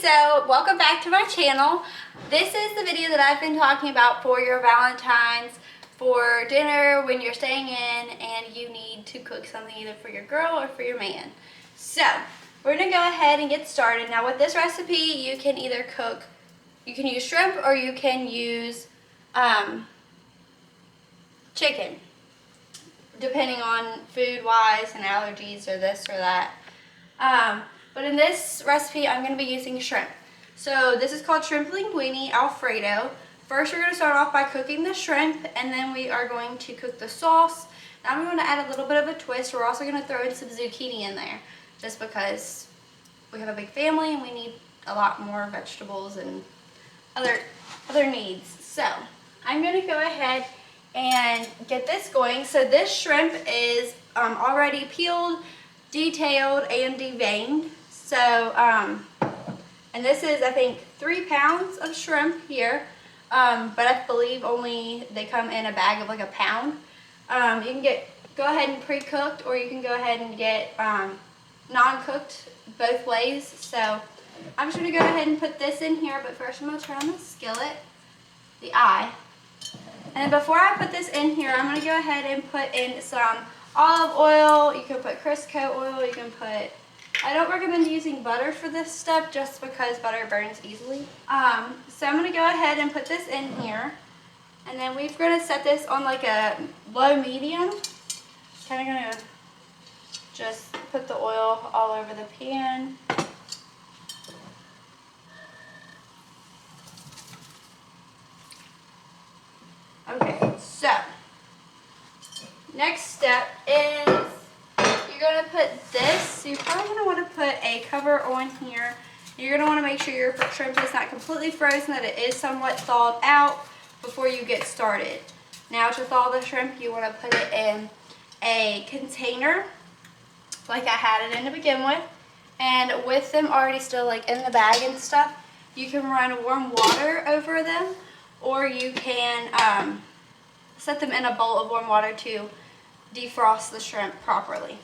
so welcome back to my channel. This is the video that I've been talking about for your Valentine's, for dinner when you're staying in and you need to cook something either for your girl or for your man. So we're gonna go ahead and get started. Now with this recipe, you can either use shrimp or you can use chicken, depending on food wise and allergies or this or that. But in this recipe, I'm going to be using shrimp. So this is called shrimp linguine alfredo. First, we're going to start off by cooking the shrimp, and then we are going to cook the sauce. Now I'm going to add a little bit of a twist. We're also going to throw in some zucchini in there, just because we have a big family and we need a lot more vegetables and other needs. So I'm going to go ahead and get this going. So this shrimp is already peeled, detailed, and deveined. So, and this is, I think, 3 pounds of shrimp here, but I believe only they come in a bag of like a pound. You can go ahead and pre-cooked, or you can go ahead and get non-cooked, both ways. So I'm just going to go ahead and put this in here, but first I'm going to turn on the skillet, the eye. And then before I put this in here, I'm going to go ahead and put in some olive oil. You can put Crisco oil, you can put, I don't recommend using butter for this step just because butter burns easily. So I'm going to go ahead and put this in here, and then we're going to set this on like a low medium. Kind of going to just put the oil all over the pan. Okay, so next step is you're going to put this, so you're probably going to want to put a cover on here. You're going to want to make sure your shrimp is not completely frozen, that it is somewhat thawed out before you get started. Now to thaw the shrimp, you want to put it in a container like I had it in to begin with. And with them already still like in the bag and stuff, you can run warm water over them, or you can set them in a bowl of warm water to defrost the shrimp properly.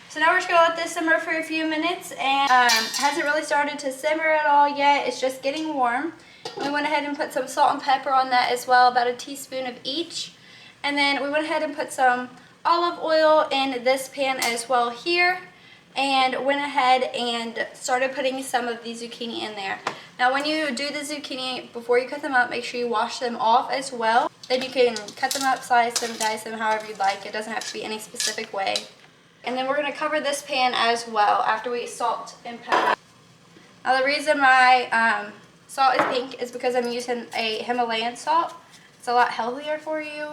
So now we're just going to let this simmer for a few minutes, and hasn't really started to simmer at all yet. It's just getting warm. We went ahead and put some salt and pepper on that as well, about a teaspoon of each. And then we went ahead and put some olive oil in this pan as well here, and went ahead and started putting some of the zucchini in there. Now when you do the zucchini, before you cut them up, make sure you wash them off as well. Then you can cut them up, slice them, dice them, however you'd like. It doesn't have to be any specific way. And then we're going to cover this pan as well after we salt and pepper. Now the reason my salt is pink is because I'm using a Himalayan salt. It's a lot healthier for you,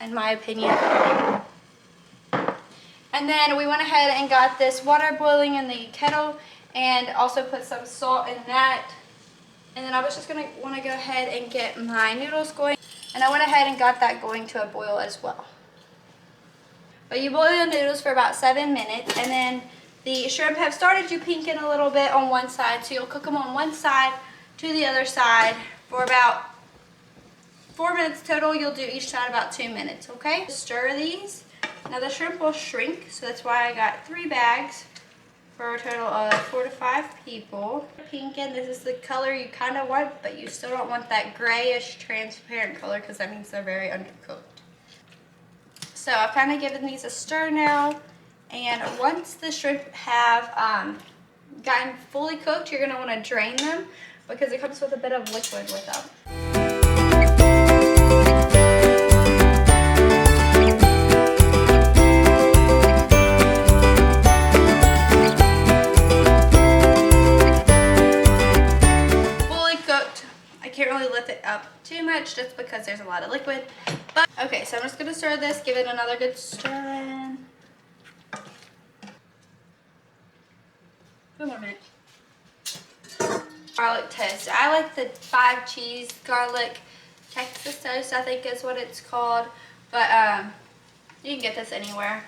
in my opinion. And then we went ahead and got this water boiling in the kettle, and also put some salt in that. And then I was just going to want to go ahead and get my noodles going. And I went ahead and got that going to a boil as well. But you boil the noodles for about 7 minutes, and then the shrimp have started to pinken a little bit on one side. So you'll cook them on one side to the other side for about 4 minutes total. You'll do each side about 2 minutes, okay? Stir these. Now the shrimp will shrink, so that's why I got 3 bags for a total of 4 to 5 people. Pinken, this is the color you kind of want, but you still don't want that grayish transparent color because that means they're very undercooked. So I've kind of given these a stir now, and once the shrimp have gotten fully cooked, you're going to want to drain them because it comes with a bit of liquid with them. Too much just because there's a lot of liquid. But okay, so I'm just going to stir this, give it another good stir in. 2 more minutes. Garlic toast. I like the 5 cheese garlic Texas toast, I think is what it's called. But you can get this anywhere.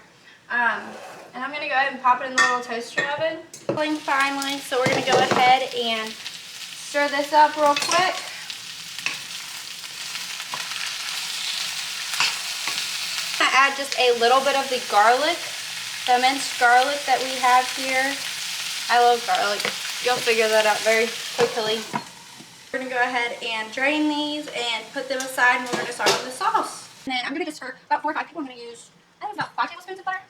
And I'm going to go ahead and pop it in the little toaster oven. Finally, so we're going to go ahead and stir this up real quick. Add just a little bit of the garlic, the minced garlic that we have here. I love garlic. You'll figure that out very quickly. We're gonna go ahead and drain these and put them aside, and we're gonna start on the sauce. And then I'm gonna just, for about 4 or 5 people, I'm gonna use, I think it's about 5 tablespoons of butter.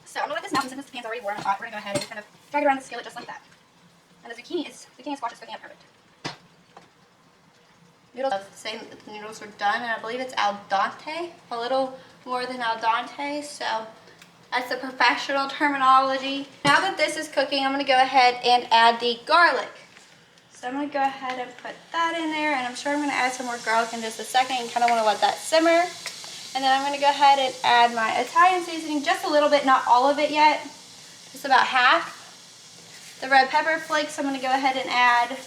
So I'm gonna let this melt, and since this pan's already warm and hot, we're gonna go ahead and kind of drag it around the skillet just like that. And the zucchini squash is cooking up perfect. Noodles, saying that the noodles are done, and I believe it's al dente, a little more than al dente, so that's the professional terminology. Now that this is cooking, I'm gonna go ahead and add the garlic. So I'm gonna go ahead and put that in there, and I'm sure I'm gonna add some more garlic in just a second and kind of wanna let that simmer. And then I'm gonna go ahead and add my Italian seasoning, just a little bit, not all of it yet, just about half. The red pepper flakes, I'm gonna go ahead and add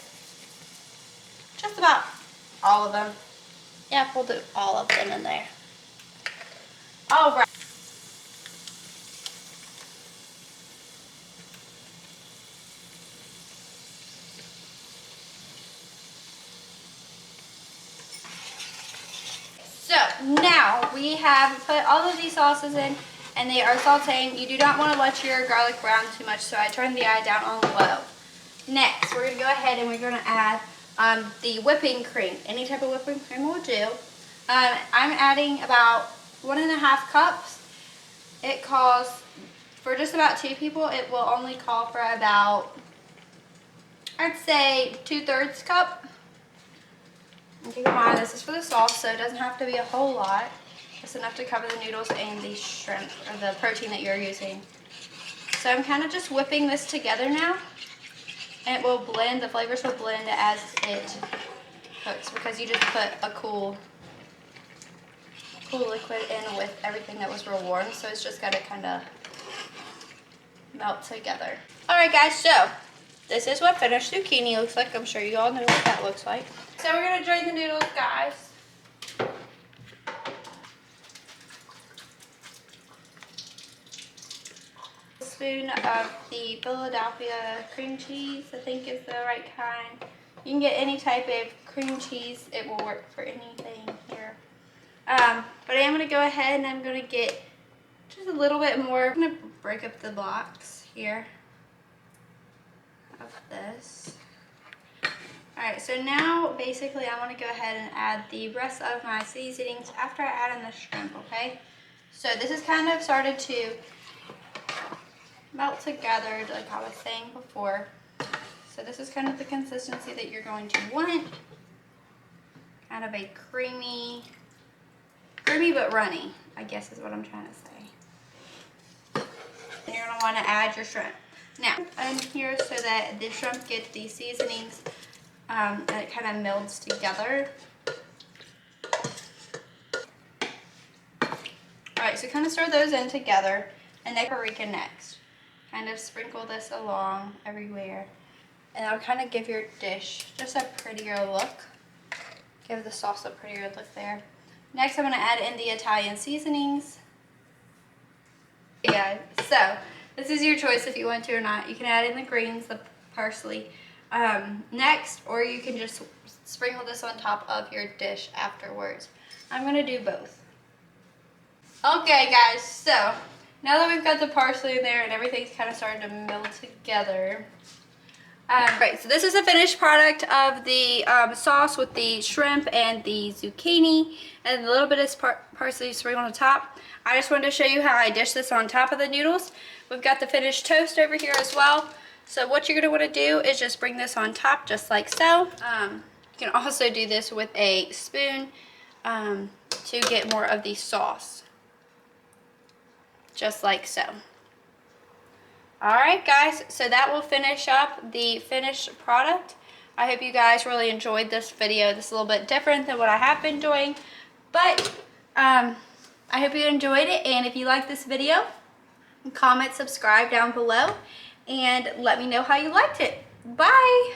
just about all of them. Yeah, we'll do all of them in there. All right. So now we have put all of these sauces in, and they are sauteing. You do not want to let your garlic brown too much, so I turned the eye down on low. Next, we're going to go ahead and we're going to add the whipping cream. Any type of whipping cream will do. I'm adding about 1.5 cups. It calls, for just about 2 people, it will only call for about, I'd say, 2/3 cup. And keep in mind, this is for the sauce, so it doesn't have to be a whole lot. Just enough to cover the noodles and the shrimp, or the protein that you're using. So I'm kind of just whipping this together now. And it will blend, the flavors will blend as it cooks, because you just put a cool liquid in with everything that was real warm, so it's just got to kind of melt together. Alright guys, so this is what finished zucchini looks like. I'm sure you all know what that looks like. So we're going to drain the noodles, guys. A spoon of the Philadelphia cream cheese, I think is the right kind. You can get any type of cream cheese. It will work for anything here. But I am going to go ahead and I'm going to get just a little bit more. I'm going to break up the blocks here of this. Alright, so now basically I want to go ahead and add the rest of my seasonings after I add in the shrimp, okay? So this is kind of started to melt together like I was saying before. So this is kind of the consistency that you're going to want. Kind of a creamy but runny, I guess is what I'm trying to say. And you're going to want to add your shrimp. Now, I'm here so that the shrimp get the seasonings and it kind of melds together. Alright, so kind of stir those in together, and then paprika next. Kind of sprinkle this along everywhere, and that'll kind of give your dish just a prettier look. Give the sauce a prettier look there. Next, I'm going to add in the Italian seasonings. Yeah, so this is your choice if you want to or not. You can add in the greens, the parsley, next, or you can just sprinkle this on top of your dish afterwards. I'm going to do both. Okay guys, so now that we've got the parsley in there and everything's kind of starting to meld together. Right, so this is a finished product of the sauce with the shrimp and the zucchini and a little bit of parsley sprinkled on top. I just wanted to show you how I dish this on top of the noodles. We've got the finished toast over here as well. So what you're going to want to do is just bring this on top just like so. You can also do this with a spoon to get more of the sauce. Just like so. Alright guys, so that will finish up the finished product. I hope you guys really enjoyed this video. This is a little bit different than what I have been doing. But I hope you enjoyed it, and if you like this video, comment, subscribe down below, and let me know how you liked it. Bye!